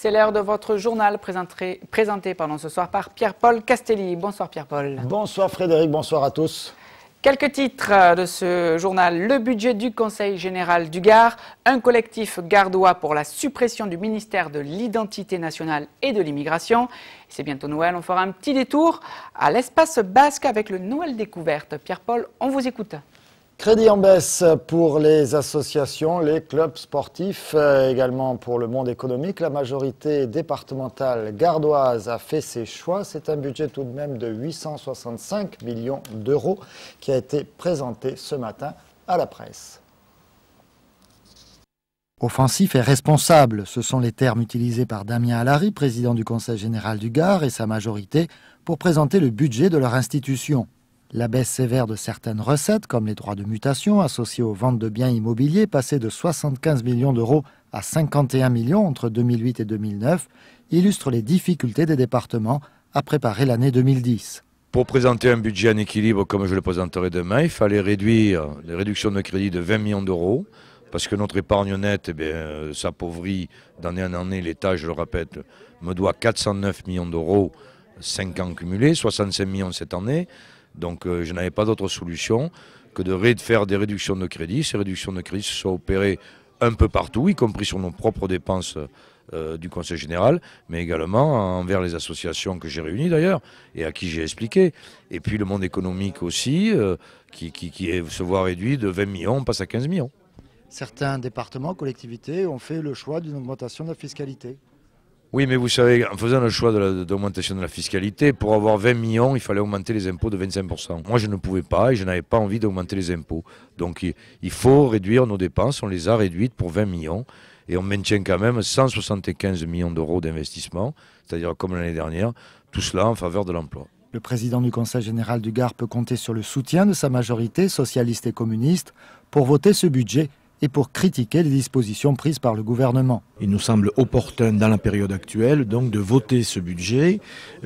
C'est l'heure de votre journal présenté ce soir par Pierre-Paul Castelli. Bonsoir Pierre-Paul. Bonsoir Frédéric, bonsoir à tous. Quelques titres de ce journal. Le budget du Conseil général du Gard, un collectif gardois pour la suppression du ministère de l'Identité nationale et de l'immigration. C'est bientôt Noël, on fera un petit détour à l'espace basque avec le Noël découverte. Pierre-Paul, on vous écoute. Crédit en baisse pour les associations, les clubs sportifs, également pour le monde économique. La majorité départementale gardoise a fait ses choix. C'est un budget tout de même de 865 millions d'euros qui a été présenté ce matin à la presse. Offensif et responsable, ce sont les termes utilisés par Damien Allary, président du Conseil général du Gard, et sa majorité pour présenter le budget de leur institution. La baisse sévère de certaines recettes, comme les droits de mutation associés aux ventes de biens immobiliers, passés de 75 millions d'euros à 51 millions entre 2008 et 2009, illustre les difficultés des départements à préparer l'année 2010. Pour présenter un budget en équilibre comme je le présenterai demain, il fallait réduire les réductions de crédit de 20 millions d'euros, parce que notre épargne nette s'appauvrit d'année en année. L'État, je le répète, me doit 409 millions d'euros, 5 ans cumulés, 65 millions cette année. Donc je n'avais pas d'autre solution que de faire des réductions de crédit. Ces réductions de crédit se sont opérées un peu partout, y compris sur nos propres dépenses du Conseil général, mais également envers les associations que j'ai réunies d'ailleurs et à qui j'ai expliqué. Et puis le monde économique aussi, qui se voit réduit de 20 millions, on passe à 15 millions. Certains départements, collectivités ont fait le choix d'une augmentation de la fiscalité. Oui, mais vous savez, en faisant le choix de l'augmentation de la fiscalité, pour avoir 20 millions, il fallait augmenter les impôts de 25%. Moi, je ne pouvais pas et je n'avais pas envie d'augmenter les impôts. Donc, il faut réduire nos dépenses. On les a réduites pour 20 millions et on maintient quand même 175 millions d'euros d'investissement, c'est-à-dire comme l'année dernière, tout cela en faveur de l'emploi. Le président du Conseil général du Gard peut compter sur le soutien de sa majorité socialiste et communiste pour voter ce budget et pour critiquer les dispositions prises par le gouvernement. Il nous semble opportun dans la période actuelle donc de voter ce budget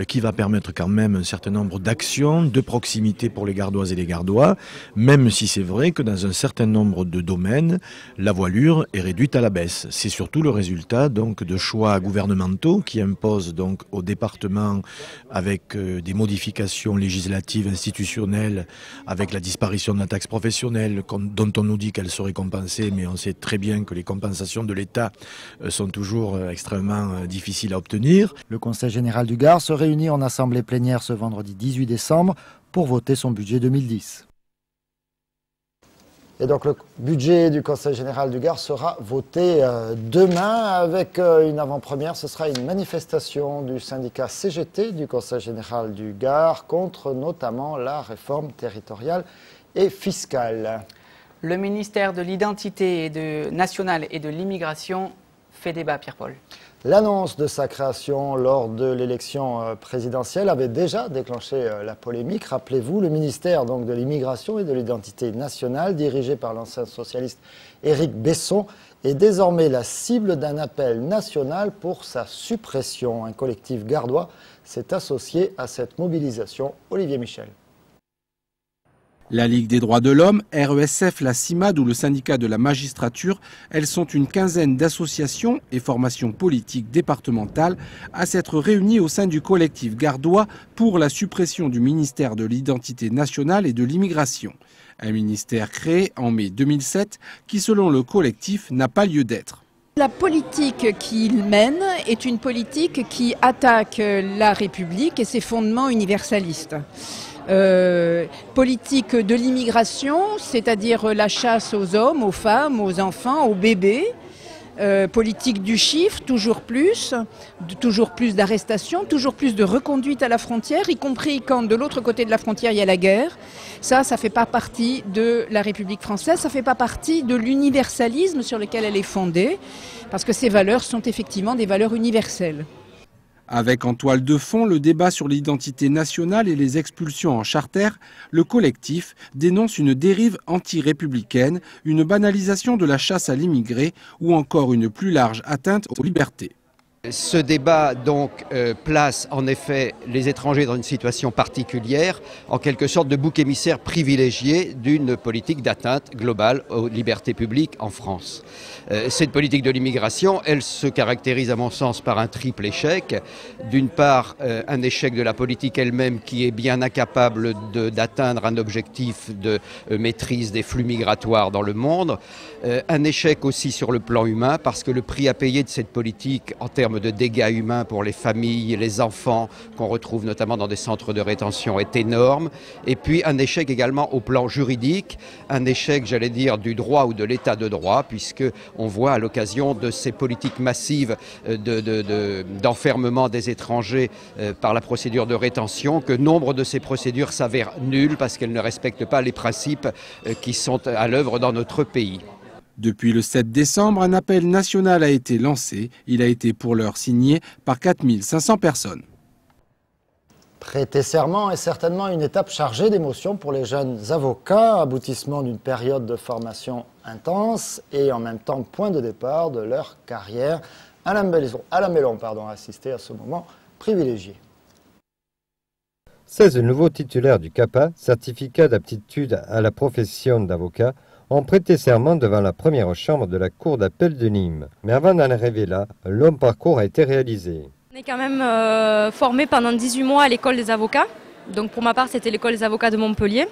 qui va permettre quand même un certain nombre d'actions de proximité pour les Gardoises et les Gardois, même si c'est vrai que dans un certain nombre de domaines, la voilure est réduite à la baisse. C'est surtout le résultat donc de choix gouvernementaux qui imposent donc au département avec des modifications législatives, institutionnelles, avec la disparition de la taxe professionnelle dont on nous dit qu'elle serait compensée, mais on sait très bien que les compensations de l'État sont toujours extrêmement difficiles à obtenir. Le Conseil général du Gard se réunit en assemblée plénière ce vendredi 18 décembre pour voter son budget 2010. Et donc le budget du Conseil général du Gard sera voté demain avec une avant-première. Ce sera une manifestation du syndicat CGT du Conseil général du Gard contre notamment la réforme territoriale et fiscale. Le ministère de l'Identité nationale et de l'immigration fait débat, Pierre-Paul. L'annonce de sa création lors de l'élection présidentielle avait déjà déclenché la polémique. Rappelez-vous, le ministère donc, de l'immigration et de l'identité nationale, dirigé par l'ancien socialiste Éric Besson, est désormais la cible d'un appel national pour sa suppression. Un collectif gardois s'est associé à cette mobilisation. Olivier Michel. La Ligue des droits de l'homme, RESF, la CIMAD ou le syndicat de la magistrature, elles sont une quinzaine d'associations et formations politiques départementales à s'être réunies au sein du collectif gardois pour la suppression du ministère de l'Identité nationale et de l'immigration. Un ministère créé en mai 2007 qui, selon le collectif, n'a pas lieu d'être. La politique qu'il mène est une politique qui attaque la République et ses fondements universalistes. Politique de l'immigration, c'est-à-dire la chasse aux hommes, aux femmes, aux enfants, aux bébés. Politique du chiffre, toujours plus d'arrestations, toujours plus de reconduites à la frontière, y compris quand de l'autre côté de la frontière il y a la guerre. Ça fait pas partie de la République française, ça fait pas partie de l'universalisme sur lequel elle est fondée, parce que ces valeurs sont effectivement des valeurs universelles. Avec en toile de fond le débat sur l'identité nationale et les expulsions en charter, le collectif dénonce une dérive anti-républicaine, une banalisation de la chasse à l'immigré ou encore une plus large atteinte aux libertés. Ce débat donc place en effet les étrangers dans une situation particulière, en quelque sorte de bouc émissaire privilégié d'une politique d'atteinte globale aux libertés publiques en France. Cette politique de l'immigration, elle se caractérise à mon sens par un triple échec. D'une part, un échec de la politique elle-même qui est bien incapable d'atteindre un objectif de maîtrise des flux migratoires dans le monde. Un échec aussi sur le plan humain parce que le prix à payer de cette politique en termes de dégâts humains pour les familles, les enfants qu'on retrouve notamment dans des centres de rétention est énorme. Et puis un échec également au plan juridique, un échec, j'allais dire, du droit ou de l'état de droit, puisque on voit à l'occasion de ces politiques massives d'enfermement des étrangers par la procédure de rétention que nombre de ces procédures s'avèrent nulles parce qu'elles ne respectent pas les principes qui sont à l'œuvre dans notre pays. Depuis le 7 décembre, un appel national a été lancé. Il a été pour l'heure signé par 4500 personnes. Prêter serment est certainement une étape chargée d'émotions pour les jeunes avocats, aboutissement d'une période de formation intense et en même temps point de départ de leur carrière. Alain Bellon a assisté à ce moment privilégié. 16 nouveaux titulaires du CAPA, certificat d'aptitude à la profession d'avocat, ont prêté serment devant la première chambre de la Cour d'appel de Nîmes. Mais avant d'en arriver là, un long parcours a été réalisé. On est quand même formé pendant 18 mois à l'école des avocats. Donc pour ma part, c'était l'école des avocats de Montpellier.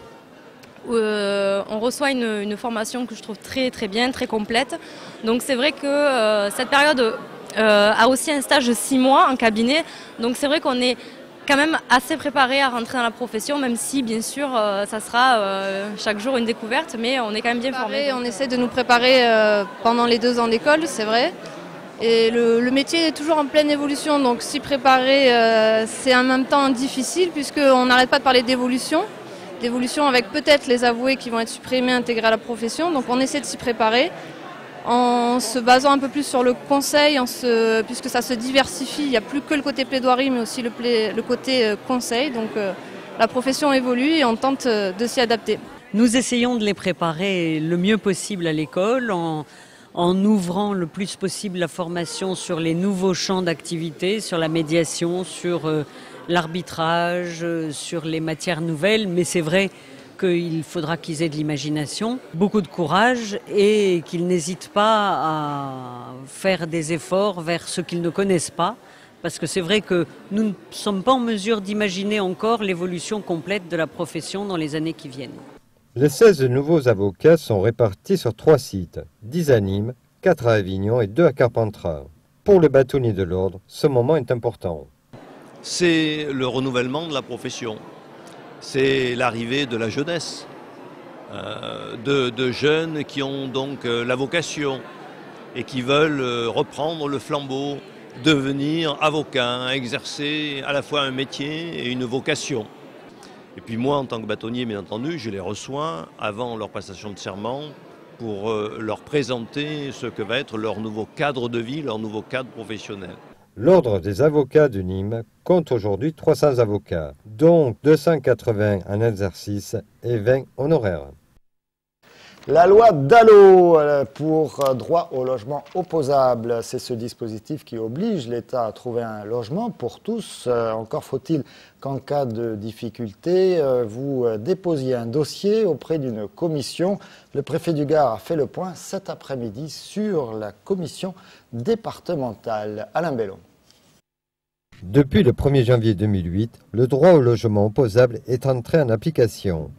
On reçoit une formation que je trouve très très bien, très complète. Donc c'est vrai que cette période a aussi un stage de 6 mois en cabinet. Donc c'est vrai qu'on est quand même assez préparé à rentrer dans la profession, même si bien sûr ça sera chaque jour une découverte, mais on est quand même bien formé. On essaie de nous préparer pendant les 2 ans d'école, c'est vrai. Et le métier est toujours en pleine évolution, donc s'y préparer c'est en même temps difficile puisqu'on n'arrête pas de parler d'évolution avec peut-être les avoués qui vont être supprimés, intégrés à la profession, donc on essaie de s'y préparer en se basant un peu plus sur le conseil, puisque ça se diversifie, il n'y a plus que le côté plaidoirie mais aussi le côté conseil, donc la profession évolue et on tente de s'y adapter. Nous essayons de les préparer le mieux possible à l'école en ouvrant le plus possible la formation sur les nouveaux champs d'activité, sur la médiation, sur l'arbitrage, sur les matières nouvelles. Mais c'est vrai qu'il faudra qu'ils aient de l'imagination, beaucoup de courage et qu'ils n'hésitent pas à faire des efforts vers ce qu'ils ne connaissent pas. Parce que c'est vrai que nous ne sommes pas en mesure d'imaginer encore l'évolution complète de la profession dans les années qui viennent. Les 16 nouveaux avocats sont répartis sur 3 sites, 10 à Nîmes, 4 à Avignon et 2 à Carpentras. Pour le bâtonnier de l'ordre, ce moment est important. C'est le renouvellement de la profession, c'est l'arrivée de la jeunesse, de jeunes qui ont donc la vocation et qui veulent reprendre le flambeau, devenir avocat, exercer à la fois un métier et une vocation. Et puis moi, en tant que bâtonnier, bien entendu, je les reçois avant leur passation de serment pour leur présenter ce que va être leur nouveau cadre de vie, leur nouveau cadre professionnel. L'Ordre des avocats de Nîmes compte aujourd'hui 300 avocats, dont 280 en exercice et 20 honoraires. La loi DALO pour droit au logement opposable, c'est ce dispositif qui oblige l'État à trouver un logement pour tous. Encore faut-il qu'en cas de difficulté, vous déposiez un dossier auprès d'une commission. Le préfet du Gard a fait le point cet après-midi sur la commission départementale. Alain Bellon. Depuis le 1er janvier 2008, le droit au logement opposable est entré en application.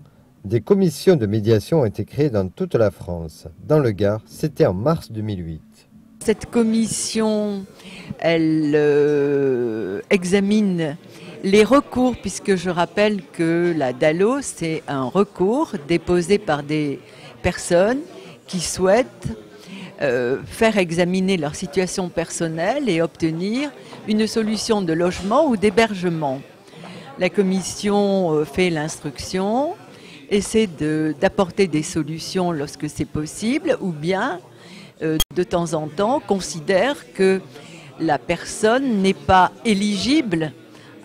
Des commissions de médiation ont été créées dans toute la France. Dans le Gard, c'était en mars 2008. Cette commission, elle examine les recours, puisque je rappelle que la DALO, c'est un recours déposé par des personnes qui souhaitent faire examiner leur situation personnelle et obtenir une solution de logement ou d'hébergement. La commission fait l'instruction, essaie d'apporter des solutions lorsque c'est possible, ou bien, de temps en temps, considère que la personne n'est pas éligible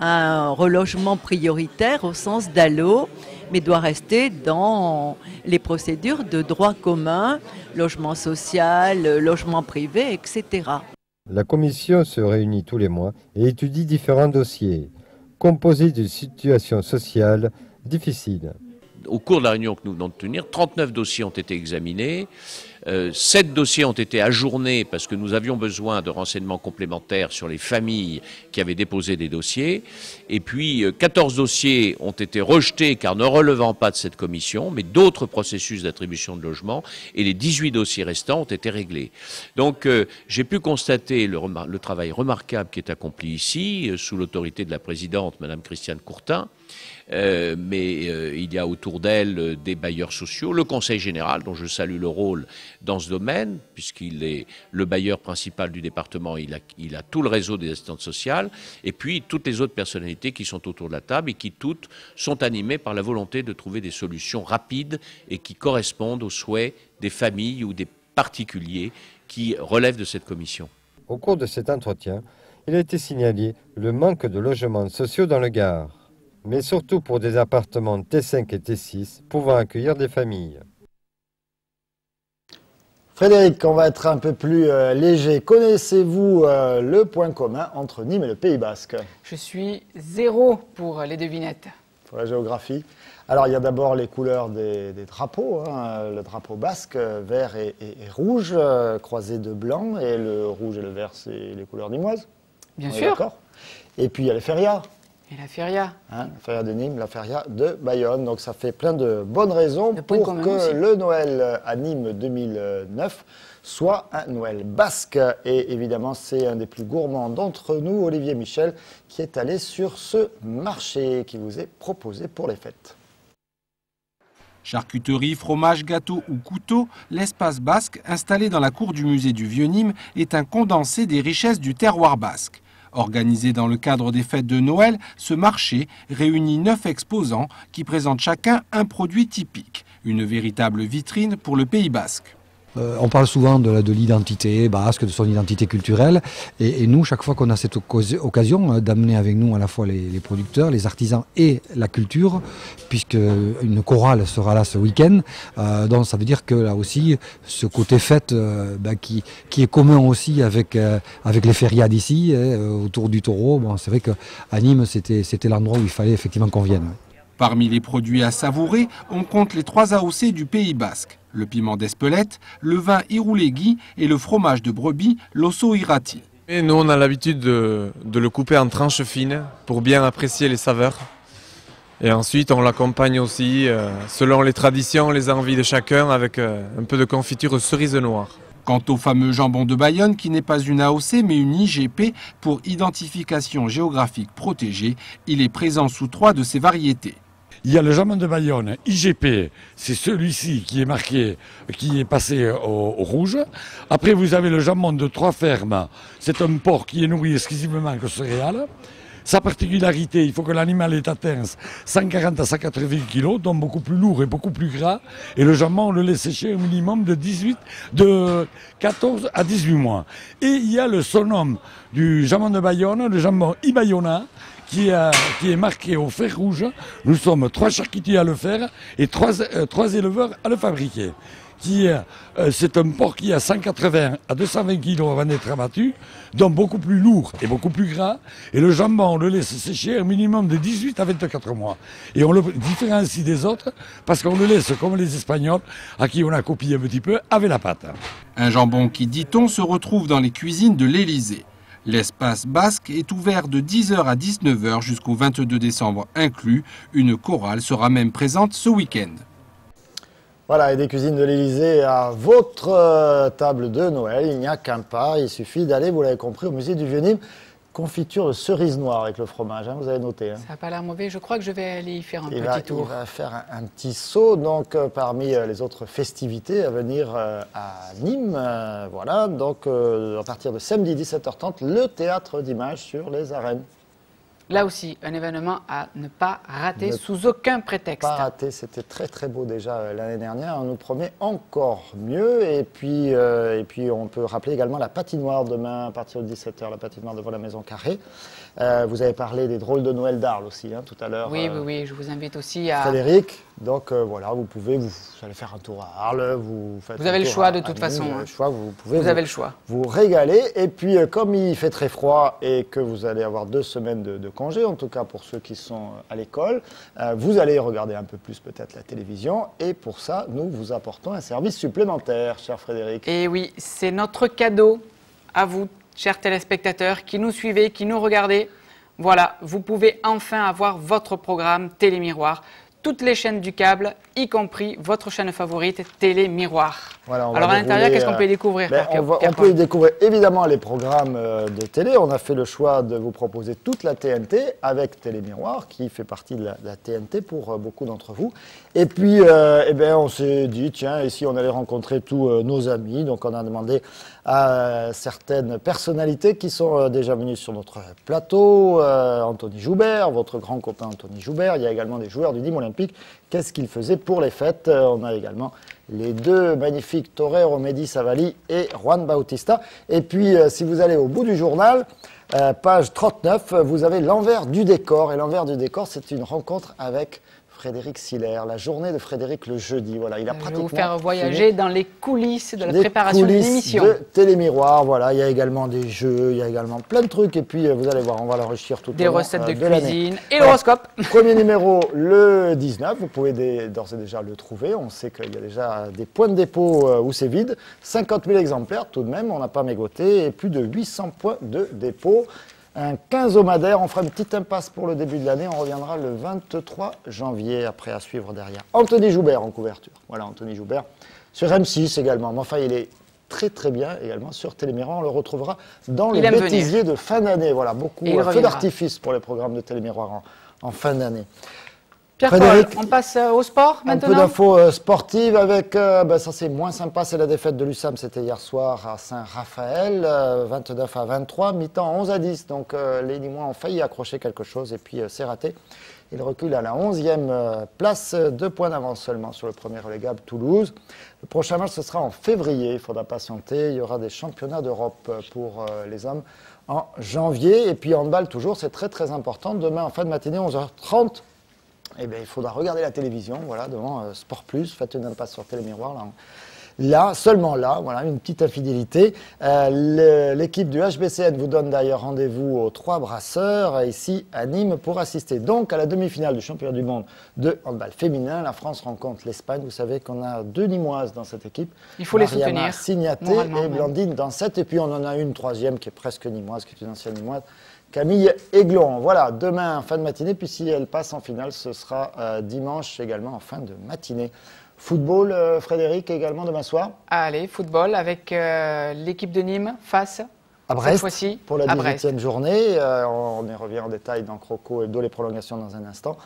à un relogement prioritaire au sens DALO, mais doit rester dans les procédures de droit commun, logement social, logement privé, etc. La commission se réunit tous les mois et étudie différents dossiers, composés de situations sociales difficiles. Au cours de la réunion que nous venons de tenir, 39 dossiers ont été examinés, 7 dossiers ont été ajournés parce que nous avions besoin de renseignements complémentaires sur les familles qui avaient déposé des dossiers, et puis 14 dossiers ont été rejetés car ne relevant pas de cette commission, mais d'autres processus d'attribution de logement, et les 18 dossiers restants ont été réglés. Donc j'ai pu constater le travail remarquable qui est accompli ici, sous l'autorité de la présidente, Madame Christiane Courtin, mais il y a autour d'elle des bailleurs sociaux, le Conseil général, dont je salue le rôle dans ce domaine, puisqu'il est le bailleur principal du département, il a tout le réseau des assistantes sociales, et puis toutes les autres personnalités qui sont autour de la table et qui toutes sont animées par la volonté de trouver des solutions rapides et qui correspondent aux souhaits des familles ou des particuliers qui relèvent de cette commission. Au cours de cet entretien, il a été signalé le manque de logements sociaux dans le Gard, mais surtout pour des appartements T5 et T6 pouvant accueillir des familles. Frédéric, on va être un peu plus léger. Connaissez-vous le point commun entre Nîmes et le Pays Basque? Je suis 0 pour les devinettes. Pour la géographie. Alors, il y a d'abord les couleurs des drapeaux. Hein. Le drapeau basque, vert et rouge, croisé de blanc. Et le rouge et le vert, c'est les couleurs nîmoises. Bien sûr. D'accord. Et puis, il y a les férias. Et la feria. Hein, la feria de Nîmes, la feria de Bayonne. Donc ça fait plein de bonnes raisons pour que le Noël à Nîmes 2009 soit un Noël basque. Et évidemment, c'est un des plus gourmands d'entre nous, Olivier Michel, qui est allé sur ce marché qui vous est proposé pour les fêtes. Charcuterie, fromage, gâteau ou couteau, l'espace basque, installé dans la cour du musée du Vieux-Nîmes, est un condensé des richesses du terroir basque. Organisé dans le cadre des fêtes de Noël, ce marché réunit 9 exposants qui présentent chacun un produit typique, une véritable vitrine pour le Pays basque. On parle souvent de l'identité basque, de son identité culturelle, et nous, chaque fois qu'on a cette occasion d'amener avec nous à la fois les producteurs, les artisans et la culture, puisque une chorale sera là ce week-end, donc ça veut dire que là aussi, ce côté fête qui est commun aussi avec les férias d'ici, autour du taureau, bon, c'est vrai qu'à Nîmes, c'était l'endroit où il fallait effectivement qu'on vienne. Parmi les produits à savourer, on compte les 3 AOC du Pays basque. Le piment d'Espelette, le vin Iroulegui et le fromage de brebis, l'osso irati. Et nous, on a l'habitude de le couper en tranches fines pour bien apprécier les saveurs. Et ensuite, on l'accompagne aussi, selon les traditions, les envies de chacun, avec un peu de confiture cerise noire. Quant au fameux jambon de Bayonne, qui n'est pas une AOC mais une IGP pour identification géographique protégée, il est présent sous 3 de ses variétés. Il y a le jambon de Bayonne, IGP, c'est celui-ci qui est marqué, qui est passé au rouge. Après, vous avez le jambon de Trois Fermes, c'est un porc qui est nourri exclusivement que céréales. Sa particularité, il faut que l'animal ait atteint 140 à 180 kg, donc beaucoup plus lourd et beaucoup plus gras. Et le jambon, on le laisse sécher au minimum de 14 à 18 mois. Et il y a le surnom du jambon de Bayonne, le jambon Ibayona, qui est marqué au fer rouge. Nous sommes 3 charcutiers à le faire et 3 éleveurs à le fabriquer. C'est un porc qui a 180 à 220 kg avant d'être abattu, donc beaucoup plus lourd et beaucoup plus gras. Et le jambon, on le laisse sécher un minimum de 18 à 24 mois. Et on le différencie des autres parce qu'on le laisse comme les Espagnols, à qui on a copié un petit peu, avec la pâte. Un jambon qui, dit-on, se retrouve dans les cuisines de l'Élysée. L'espace basque est ouvert de 10h à 19h jusqu'au 22 décembre inclus. Une chorale sera même présente ce week-end. Voilà, et des cuisines de l'Élysée à votre table de Noël, il n'y a qu'un pas, il suffit d'aller, vous l'avez compris, au musée du Vieux-Nîmes. Confiture de cerise noire avec le fromage, hein, vous avez noté. Hein. Ça n'a pas l'air mauvais, je crois que je vais aller y faire un petit tour. Il va faire un petit saut, donc parmi les autres festivités à venir à Nîmes. Voilà, donc à partir de samedi 17h30, le théâtre d'images sur les arènes. Là aussi, un événement à ne pas rater sous aucun prétexte. Pas rater, c'était très très beau déjà l'année dernière. On nous promet encore mieux. Et puis on peut rappeler également la patinoire demain à partir de 17h, la patinoire devant la Maison Carrée. Vous avez parlé des drôles de Noël d'Arles aussi tout à l'heure. Oui, je vous invite aussi à... Frédéric, Donc voilà, vous allez faire un tour à Arles, vous avez le choix de toute façon. Vous avez le choix. Vous régaler. Et puis comme il fait très froid et que vous allez avoir 2 semaines de congé, en tout cas pour ceux qui sont à l'école, vous allez regarder un peu plus peut-être la télévision. Et pour ça, nous vous apportons un service supplémentaire, cher Frédéric. Et oui, c'est notre cadeau à vous, chers téléspectateurs, qui nous suivez, qui nous regardez. Voilà, vous pouvez enfin avoir votre programme Télémiroir. Toutes les chaînes du câble, y compris votre chaîne favorite, Télé Miroir. Voilà, alors à l'intérieur, qu'est-ce qu'on peut y découvrir? On peut y découvrir évidemment les programmes de télé. On a fait le choix de vous proposer toute la TNT avec Télé Miroir, qui fait partie de la TNT pour beaucoup d'entre vous. Et puis, on s'est dit, tiens, et si on allait rencontrer tous nos amis? Donc on a demandé à certaines personnalités qui sont déjà venues sur notre plateau. Anthony Joubert, votre grand copain Anthony Joubert. Il y a également des joueurs du Nîmes Olympique. Qu'est-ce qu'ils faisaient pour les fêtes? On a également les 2 magnifiques Torero, Mehdi Savali et Juan Bautista. Et puis, si vous allez au bout du journal, page 39, vous avez l'envers du décor. Et l'envers du décor, c'est une rencontre avec Frédéric Siller, la journée de Frédéric le jeudi. Voilà, il a pratiquement vous faire voyager dans les coulisses de la préparation de l'émission. De Télémiroir, voilà, il y a également des jeux, il y a également plein de trucs. Et puis, vous allez voir, on va l'enrichir tout au long des recettes de cuisine et voilà. l'horoscope. Premier numéro, le 19. Vous pouvez d'ores et déjà le trouver. On sait qu'il y a déjà des points de dépôt où c'est vide. 50 000 exemplaires tout de même, on n'a pas mégoté. Et plus de 800 points de dépôt. Un 15 hebdomadaire, on fera une petite impasse pour le début de l'année, on reviendra le 23 janvier, après à suivre derrière. Anthony Joubert en couverture, voilà Anthony Joubert, sur M6 également, mais enfin il est très très bien également sur Télémiroir, on le retrouvera dans le bêtisier de fin d'année, voilà, beaucoup de feux d'artifice pour les programmes de Télémiroir en fin d'année. Pierre-Paul, on passe au sport maintenant. Un peu d'infos sportives avec, ça c'est moins sympa, c'est la défaite de l'USAM, c'était hier soir à Saint-Raphaël, 29 à 23, mi-temps 11 à 10, donc les Nîmois ont failli accrocher quelque chose et puis c'est raté. Ils reculent à la 11e place, 2 points d'avance seulement sur le premier relégable Toulouse. Le prochain match ce sera en février, il faudra patienter, il y aura des championnats d'Europe pour les hommes en janvier. Et puis handball toujours, c'est très très important, demain en fin de matinée 11h30. Eh bien, il faudra regarder la télévision, voilà, devant Sport Plus, faites une impasse sur Télémiroir, là, seulement là, voilà, une petite infidélité. L'équipe du HBCN vous donne d'ailleurs rendez-vous aux 3 Brasseurs, ici à Nîmes, pour assister donc à la demi-finale du championnat du monde de handball féminin. La France rencontre l'Espagne, vous savez qu'on a 2 Nîmoises dans cette équipe. Il faut les soutenir. Signaté et Blandine Dansette, et puis on en a une 3e qui est presque Nîmoise, qui est une ancienne Nîmoise. Camille Aiglon, voilà, demain en fin de matinée, puis si elle passe en finale, ce sera dimanche également en fin de matinée. Football, Frédéric, également demain soir? Allez, football avec l'équipe de Nîmes face à Brest, cette pour la 18e journée. On y revient en détail dans Croco et les prolongations dans un instant.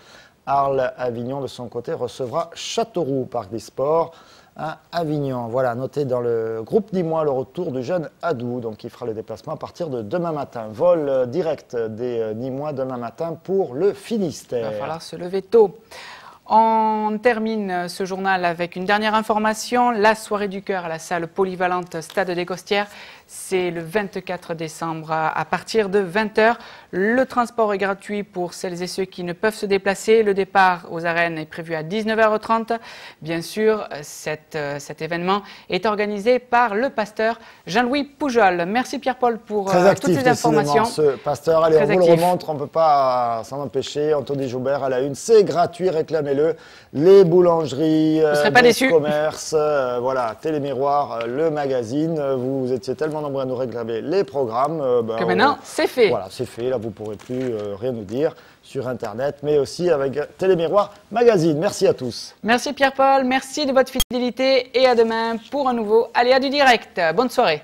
Arles-Avignon, de son côté, recevra Châteauroux au Parc des Sports. À Avignon. Voilà, notez dans le groupe Nîmois le retour du jeune Adou, donc il fera le déplacement à partir de demain matin. Vol direct des Nîmois demain matin pour le Finistère. Il va falloir se lever tôt. On termine ce journal avec une dernière information. La soirée du cœur à la salle polyvalente Stade des Costières, c'est le 24 décembre à partir de 20h. Le transport est gratuit pour celles et ceux qui ne peuvent se déplacer. Le départ aux arènes est prévu à 19h30. Bien sûr, cet événement est organisé par le pasteur Jean-Louis Poujol. Merci Pierre-Paul pour toutes ces informations. Ce pasteur, allez, on vous le remontre, on ne peut pas s'en empêcher. Anthony Joubert à la une, c'est gratuit, réclamez-le. Les boulangeries, les commerces, voilà, Télémiroir, le magazine. Vous étiez tellement nombreux à nous réclamer les programmes. Que maintenant, c'est fait. Voilà, c'est fait. Là, vous ne pourrez plus rien nous dire sur Internet, mais aussi avec Télémiroir Magazine. Merci à tous. Merci Pierre-Paul, merci de votre fidélité et à demain pour un nouveau Aléa du Direct. Bonne soirée.